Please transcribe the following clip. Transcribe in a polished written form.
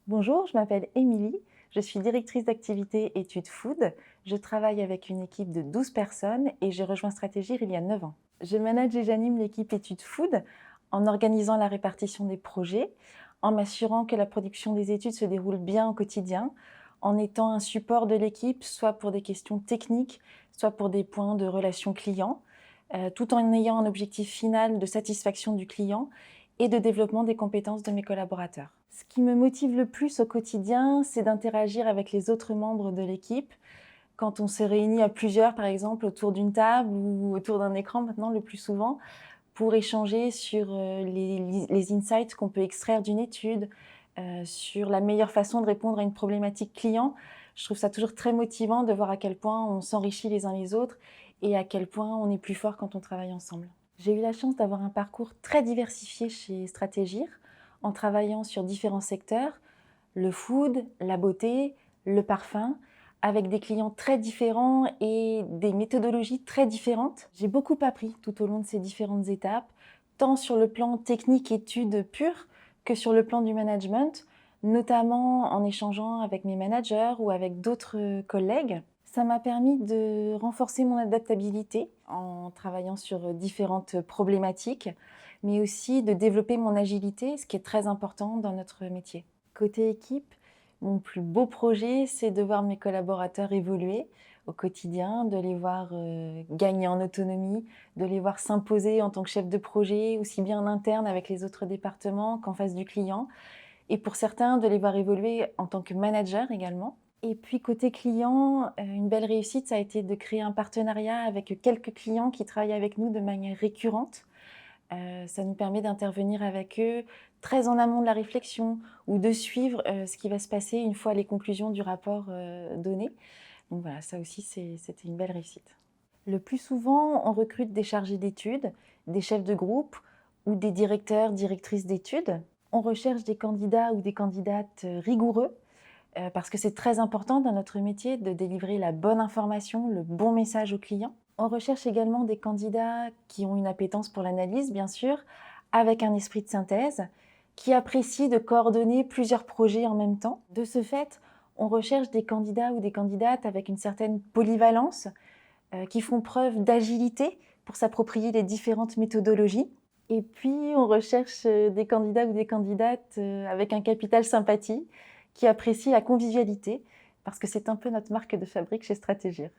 Bonjour, je m'appelle Émilie, je suis directrice d'activité études food. Je travaille avec une équipe de 12 personnes et j'ai rejoint Stratégir il y a 9 ans. Je manage et j'anime l'équipe études food en organisant la répartition des projets, en m'assurant que la production des études se déroule bien au quotidien, en étant un support de l'équipe, soit pour des questions techniques, soit pour des points de relation client, tout en ayant un objectif final de satisfaction du client et de développement des compétences de mes collaborateurs. Ce qui me motive le plus au quotidien, c'est d'interagir avec les autres membres de l'équipe. Quand on se réunit à plusieurs, par exemple, autour d'une table ou autour d'un écran maintenant le plus souvent, pour échanger sur les insights qu'on peut extraire d'une étude, sur la meilleure façon de répondre à une problématique client. Je trouve ça toujours très motivant de voir à quel point on s'enrichit les uns les autres et à quel point on est plus fort quand on travaille ensemble. J'ai eu la chance d'avoir un parcours très diversifié chez Stratégir, en travaillant sur différents secteurs, le food, la beauté, le parfum, avec des clients très différents et des méthodologies très différentes. J'ai beaucoup appris tout au long de ces différentes étapes, tant sur le plan technique, études pures, que sur le plan du management, notamment en échangeant avec mes managers ou avec d'autres collègues. Ça m'a permis de renforcer mon adaptabilité en travaillant sur différentes problématiques, mais aussi de développer mon agilité, ce qui est très important dans notre métier. Côté équipe, mon plus beau projet, c'est de voir mes collaborateurs évoluer au quotidien, de les voir gagner en autonomie, de les voir s'imposer en tant que chef de projet, aussi bien en interne avec les autres départements qu'en face du client. Et pour certains, de les voir évoluer en tant que manager également. Et puis côté client, une belle réussite, ça a été de créer un partenariat avec quelques clients qui travaillent avec nous de manière récurrente. Ça nous permet d'intervenir avec eux très en amont de la réflexion ou de suivre ce qui va se passer une fois les conclusions du rapport données. Donc voilà, ça aussi, c'était une belle réussite. Le plus souvent, on recrute des chargés d'études, des chefs de groupe ou des directeurs, directrices d'études. On recherche des candidats ou des candidates rigoureux parce que c'est très important dans notre métier de délivrer la bonne information, le bon message au client. On recherche également des candidats qui ont une appétence pour l'analyse, bien sûr, avec un esprit de synthèse, qui apprécient de coordonner plusieurs projets en même temps. De ce fait, on recherche des candidats ou des candidates avec une certaine polyvalence, qui font preuve d'agilité pour s'approprier les différentes méthodologies. Et puis, on recherche des candidats ou des candidates avec un capital sympathie, qui apprécient la convivialité, parce que c'est un peu notre marque de fabrique chez Stratégir.